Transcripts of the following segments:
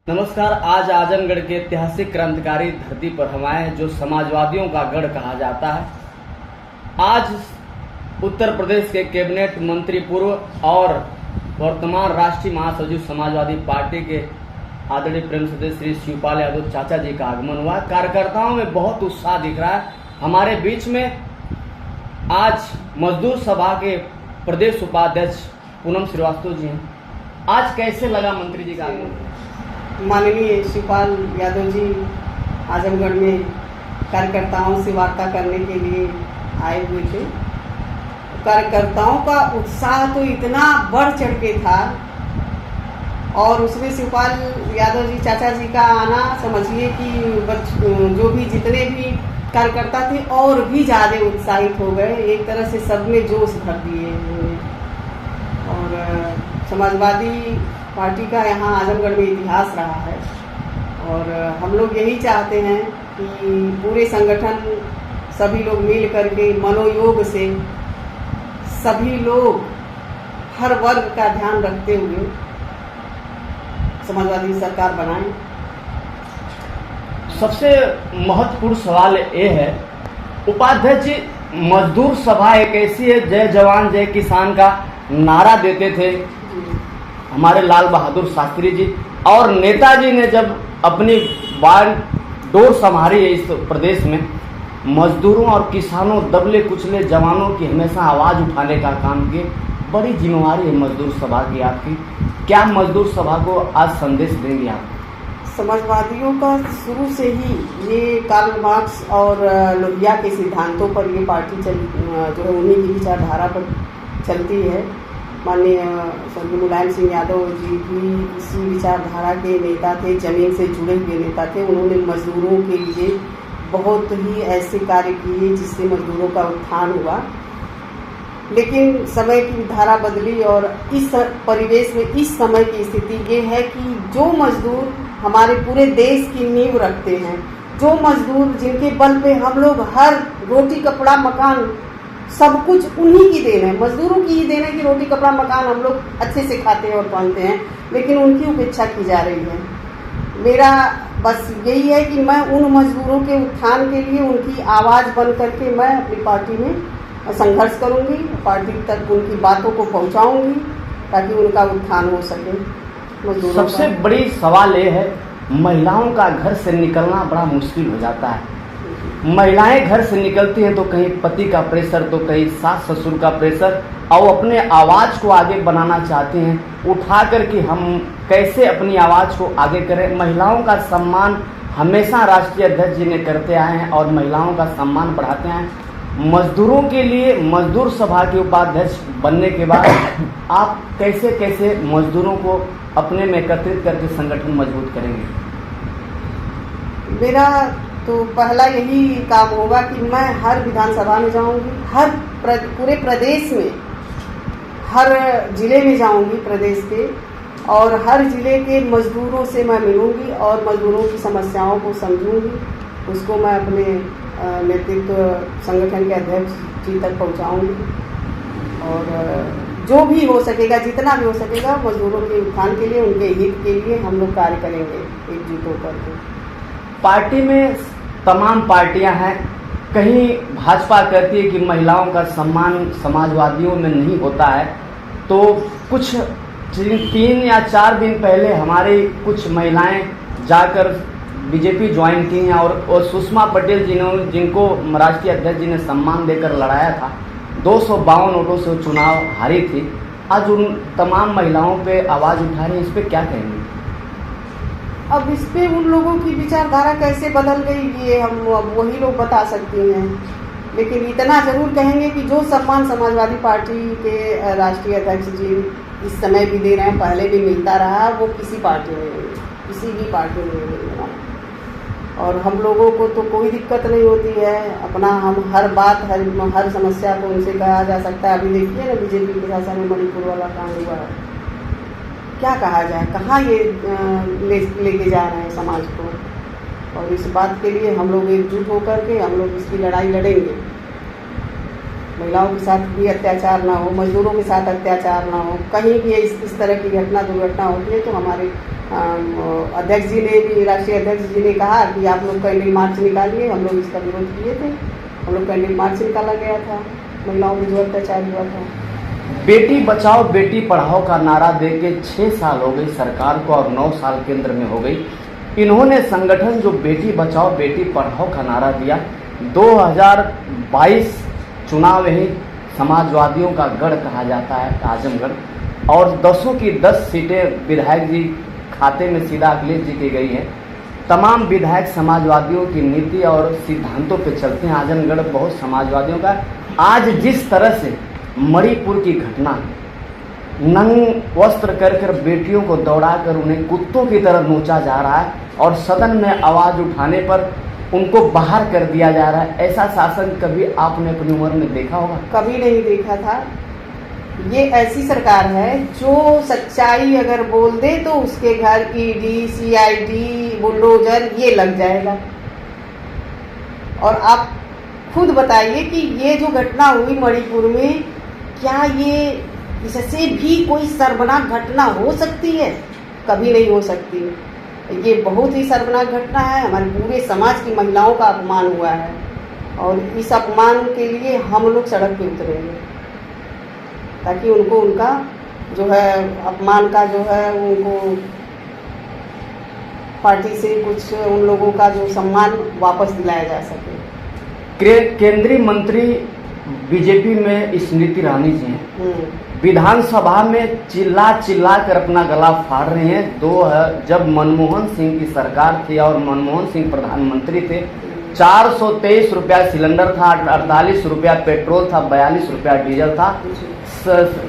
नमस्कार। आज आजमगढ़ के ऐतिहासिक क्रांतिकारी धरती पर हम आए हैं जो समाजवादियों का गढ़ कहा जाता है। आज उत्तर प्रदेश के कैबिनेट मंत्री पूर्व और वर्तमान राष्ट्रीय महासचिव समाजवादी पार्टी के आदरणीय प्रेम सदस्य श्री शिवपाल यादव चाचा जी का आगमन हुआ। कार्यकर्ताओं में बहुत उत्साह दिख रहा है। हमारे बीच में आज मजदूर सभा के प्रदेश उपाध्यक्ष पूनम श्रीवास्तव जी हैं। आज कैसे लगा मंत्री जी का आगमन? माननीय शिवपाल यादव जी आजमगढ़ में कार्यकर्ताओं से वार्ता करने के लिए आए हुए थे। कार्यकर्ताओं का उत्साह तो इतना बढ़ चढ़ के था और उसमें शिवपाल यादव जी चाचा जी का आना समझिए कि जो भी जितने भी कार्यकर्ता थे और भी ज़्यादा उत्साहित हो गए। एक तरह से सब में जोश भर दिए। और समाजवादी पार्टी का यहाँ आजमगढ़ में इतिहास रहा है और हम लोग यही चाहते हैं कि पूरे संगठन सभी लोग मिल करके मनोयोग से सभी लोग हर वर्ग का ध्यान रखते हुए समाजवादी सरकार बनाएं। सबसे महत्वपूर्ण सवाल ये है, उपाध्यक्ष जी, मजदूर सभा एक ऐसी है, जय जवान जय किसान का नारा देते थे हमारे लाल बहादुर शास्त्री जी, और नेताजी ने जब अपनी बागडोर संभाली है इस प्रदेश में, मजदूरों और किसानों, दबले कुचले जवानों की हमेशा आवाज़ उठाने का काम किए। बड़ी जिम्मेवारी है मजदूर सभा की आपकी। क्या मजदूर सभा को आज संदेश देंगे आप? समाजवादियों का शुरू से ही ये कार्ल मार्क्स और लोहिया के सिद्धांतों पर ये पार्टी जो है उन्हीं की विचारधारा पर चलती है। माननीय स्वर्गीय मुलायम सिंह यादव जी भी इसी विचारधारा के नेता थे, जमीन से जुड़े हुए नेता थे। उन्होंने मजदूरों के लिए बहुत ही ऐसे कार्य किए जिससे मजदूरों का उत्थान हुआ। लेकिन समय की धारा बदली और इस परिवेश में इस समय की स्थिति ये है कि जो मजदूर हमारे पूरे देश की नींव रखते हैं, जो मजदूर जिनके बल पे हम लोग हर रोटी कपड़ा मकान सब कुछ उन्हीं की देन है, मजदूरों की ही देन है कि रोटी कपड़ा मकान हम लोग अच्छे से खाते हैं और पहनते हैं, लेकिन उनकी उपेक्षा की जा रही है। मेरा बस यही है कि मैं उन मजदूरों के उत्थान के लिए उनकी आवाज़ बन करके मैं अपनी पार्टी में संघर्ष करूंगी, पार्टी तक उनकी बातों को पहुंचाऊंगी ताकि उनका उत्थान हो सके। सबसे बड़ी सवाल ये है, महिलाओं का घर से निकलना बड़ा मुश्किल हो जाता है। महिलाएं घर से निकलती हैं तो कहीं पति का प्रेशर, तो कहीं सास ससुर का प्रेशर, और अपने आवाज़ को आगे बनाना चाहते हैं। उठा कर के हम कैसे अपनी आवाज़ को आगे करें? महिलाओं का सम्मान हमेशा राष्ट्रीय अध्यक्ष जी ने करते आए हैं और महिलाओं का सम्मान बढ़ाते हैं। मजदूरों के लिए मजदूर सभा के उपाध्यक्ष बनने के बाद आप कैसे कैसे मजदूरों को अपने में एकत्रित करके संगठन मजबूत करेंगे? मेरा तो पहला यही काम होगा कि मैं हर विधानसभा में जाऊंगी, पूरे प्रदेश में, हर जिले में जाऊंगी प्रदेश के, और हर जिले के मजदूरों से मैं मिलूंगी और मजदूरों की समस्याओं को समझूंगी। उसको मैं अपने नेतृत्व संगठन के अध्यक्ष जी तक पहुंचाऊंगी और जो भी हो सकेगा, जितना भी हो सकेगा, मजदूरों के उत्थान के लिए, उनके हित के लिए हम लोग कार्य करेंगे एकजुट होकर के। पार्टी में तमाम पार्टियां हैं। कहीं भाजपा कहती है कि महिलाओं का सम्मान समाजवादियों में नहीं होता है, तो कुछ 3 या 4 दिन पहले हमारी कुछ महिलाएं जाकर बीजेपी ज्वाइन की हैं और सुषमा पटेल जिनको राष्ट्रीय अध्यक्ष जी ने सम्मान देकर लड़ाया था, 252 वोटों से चुनाव हारी थी, आज उन तमाम महिलाओं पे आवाज़ उठा रही है। इस पर क्या कहेंगे? अब इस पे उन लोगों की विचारधारा कैसे बदल गई ये हम अब वही लोग बता सकते हैं, लेकिन इतना जरूर कहेंगे कि जो सम्मान समाजवादी पार्टी के राष्ट्रीय अध्यक्ष जी इस समय भी दे रहे हैं, पहले भी मिलता रहा, वो किसी पार्टी में नहीं, किसी भी पार्टी में नहीं मिल रहा। और हम लोगों को तो कोई दिक्कत नहीं होती है, अपना हम हर बात हर समस्या को उनसे कहा जा सकता है। अभी देखिए ना, बीजेपी के शासन में मणिपुर वाला कांड हुआ है, क्या कहा जाए, कहाँ ये लेके जा रहे हैं समाज को। और इस बात के लिए हम लोग एकजुट होकर के हम लोग इसकी लड़ाई लड़ेंगे। महिलाओं के साथ भी अत्याचार ना हो, मजदूरों के साथ अत्याचार ना हो, कहीं भी इस तरह की घटना दुर्घटना होती है तो हमारे अध्यक्ष जी ने भी, राष्ट्रीय अध्यक्ष जी ने कहा कि आप लोग कैंडल मार्च निकालिए। हम लोग इसका विरोध किए थे, हम लोग कैंडल मार्च निकाला गया था, महिलाओं पर जो अत्याचार हुआ था। बेटी बचाओ बेटी पढ़ाओ का नारा देके 6 साल हो गई सरकार को और 9 साल केंद्र में हो गई। इन्होंने संगठन जो बेटी बचाओ बेटी पढ़ाओ का नारा दिया, 2022 चुनाव ही समाजवादियों का गढ़ कहा जाता है आजमगढ़, और 10 की 10 सीटें विधायक जी खाते में सीधा अखिलेश जी की गई है। तमाम विधायक समाजवादियों की नीति और सिद्धांतों पे चलते हैं। आजमगढ़ बहुत समाजवादियों का। आज जिस तरह से मणिपुर की घटना, नंग वस्त्र कर बेटियों को दौड़ाकर उन्हें कुत्तों की तरह नोचा जा रहा है और सदन में आवाज़ उठाने पर उनको बाहर कर दिया जा रहा है, ऐसा शासन कभी आपने अपनी उम्र में देखा होगा? कभी नहीं देखा था। ये ऐसी सरकार है जो सच्चाई अगर बोल दे तो उसके घर ईडी, सीआईडी, बुलडोजर ये लग जाएगा। और आप खुद बताइए कि ये जो घटना हुई मणिपुर में, क्या ये इससे भी कोई शर्मनाक घटना हो सकती है? कभी नहीं हो सकती। ये बहुत ही शर्मनाक घटना है। हमारे पूरे समाज की महिलाओं का अपमान हुआ है और इस अपमान के लिए हम लोग सड़क पे उतरेंगे ताकि उनको उनका जो है अपमान का जो है उनको पार्टी से कुछ उन लोगों का जो सम्मान वापस दिलाया जा सके। केंद्रीय मंत्री बीजेपी में स्मृति ईरानी जी हैं, विधानसभा में चिल्ला कर अपना गला फाड़ रहे हैं। जब मनमोहन सिंह की सरकार थी और मनमोहन सिंह प्रधानमंत्री थे, 423 रुपया सिलेंडर था, 48 रुपया पेट्रोल था, 42 रुपया डीजल था।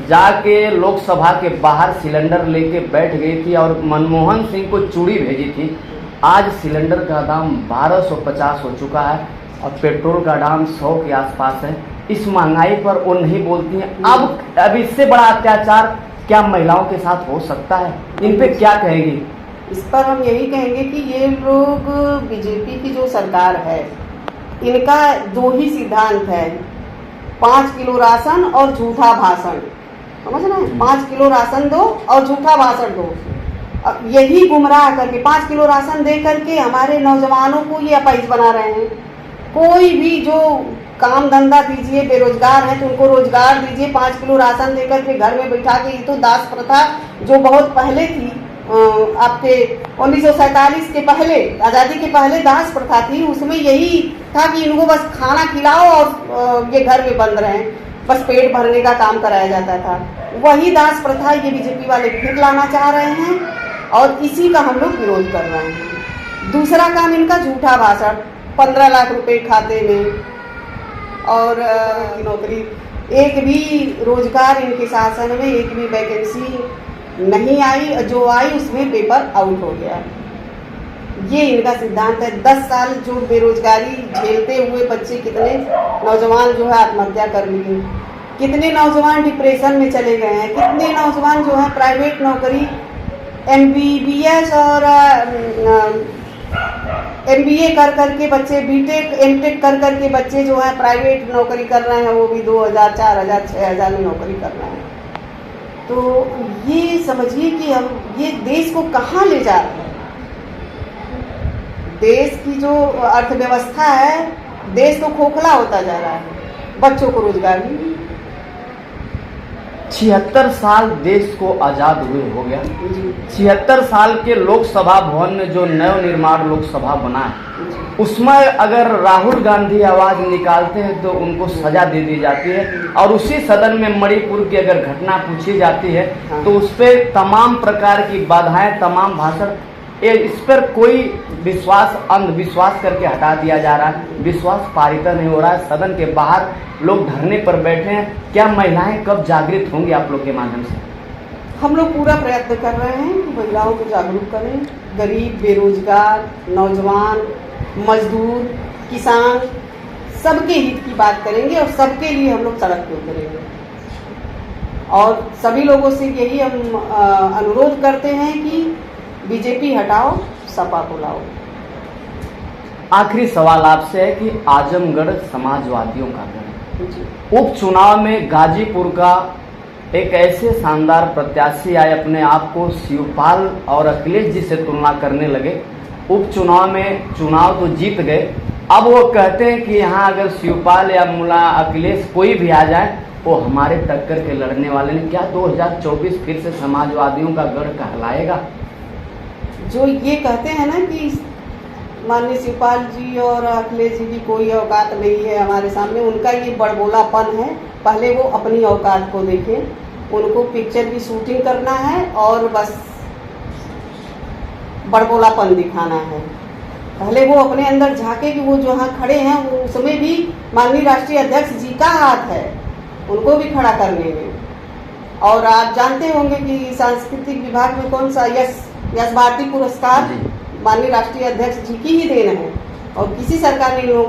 जाके लोकसभा के बाहर सिलेंडर लेके बैठ गई थी और मनमोहन सिंह को चूड़ी भेजी थी। आज सिलेंडर का दाम 1250 हो चुका है और पेट्रोल का दाम 100 के आसपास है। इस महंगाई पर वो नहीं बोलती हैं। अब इससे बड़ा अत्याचार क्या महिलाओं के साथ हो सकता है? इन पे क्या कहेगी? इस पर हम यही कहेंगे कि ये लोग, बीजेपी की जो सरकार है, इनका 2 ही सिद्धांत है, 5 किलो राशन और झूठा भाषण। समझ रहे हैं? 5 किलो राशन दो और झूठा भाषण दो। अब यही गुमराह करके 5 किलो राशन दे करके हमारे नौजवानों को ये अपाहिज बना रहे हैं। कोई भी जो काम धंधा दीजिए, बेरोजगार है तो उनको रोजगार दीजिए, 5 किलो राशन देकर के घर में बैठा के। ये तो दास प्रथा जो बहुत पहले थी, आपके 1947 के पहले, आज़ादी के पहले दास प्रथा थी। उसमें यही था कि इनको बस खाना खिलाओ और ये घर में बंद रहें, बस पेट भरने का काम कराया जाता था। वही दास प्रथा ये बीजेपी वाले फिर लाना चाह रहे हैं और इसी का हम लोग विरोध कर रहे हैं। दूसरा काम इनका झूठा भाषण, 15 लाख रुपए खाते में और नौकरी, एक भी रोजगार इनके शासन में एक भी वैकेंसी नहीं आई, जो आई उसमें पेपर आउट हो गया। ये इनका सिद्धांत है। 10 साल जो बेरोजगारी झेलते हुए बच्चे, कितने नौजवान जो है आत्महत्या कर लिए, कितने नौजवान डिप्रेशन में चले गए हैं, कितने नौजवान जो है प्राइवेट नौकरी, MBBS और MBA कर के बच्चे, BTech MTech कर के बच्चे जो है प्राइवेट नौकरी कर रहे हैं, वो भी 2000, 4000, 6000 में नौकरी कर रहे हैं। तो ये समझिए कि हम ये देश को कहाँ ले जा रहे हैं। देश की जो अर्थव्यवस्था है, देश तो खोखला होता जा रहा है, बच्चों को रोजगार नहीं। 76 साल देश को आज़ाद हुए हो गया। 76 साल के लोकसभा भवन में जो नवनिर्माण लोकसभा बना है, उसमें अगर राहुल गांधी आवाज़ निकालते हैं तो उनको सजा दे दी जाती है और उसी सदन में मणिपुर की अगर घटना पूछी जाती है तो उस पर तमाम प्रकार की बाधाएं, तमाम भाषण, इस पर कोई विश्वास अंधविश्वास करके हटा दिया जा रहा है। विश्वास पारित नहीं हो रहा है। सदन के बाहर लोग धरने पर बैठे हैं। क्या महिलाएं कब जागृत होंगी आप लोग के माध्यम से? हम लोग पूरा प्रयत्न कर रहे हैं कि महिलाओं को जागरूक करें। गरीब, बेरोजगार, नौजवान, मजदूर, किसान, सबके हित की बात करेंगे और सबके लिए हम लोग सड़क पे उतरेंगे। और सभी लोगों से यही हम अनुरोध करते हैं कि बीजेपी हटाओ, सपा को लाओ। आखिरी सवाल आपसे है कि आजमगढ़ समाजवादियों का गढ़, उपचुनाव में गाजीपुर का एक ऐसे शानदार प्रत्याशी आए, अपने आप को शिवपाल और अखिलेश जी से तुलना करने लगे। उपचुनाव में चुनाव तो जीत गए, अब वो कहते हैं कि यहाँ अगर शिवपाल या मुला अखिलेश कोई भी आ जाए वो हमारे टक्कर के लड़ने वाले ने। क्या 2024 फिर से समाजवादियों का गढ़ कहलाएगा? जो ये कहते हैं ना कि माननीय शिवपाल जी और अखिलेश जी की कोई औकात नहीं है हमारे सामने, उनका ये बड़बोलापन है। पहले वो अपनी औकात को देखें, उनको पिक्चर की शूटिंग करना है और बस बड़बोलापन दिखाना है। पहले वो अपने अंदर झांके कि वो जहाँ खड़े हैं वो उसमें भी माननीय राष्ट्रीय अध्यक्ष जी का हाथ है, उनको भी खड़ा करने में। और आप जानते होंगे कि सांस्कृतिक विभाग में कौन सा यश भारती पुरस्कार माननीय राष्ट्रीय अध्यक्ष जी की ही देन है और किसी सरकार ने लोगों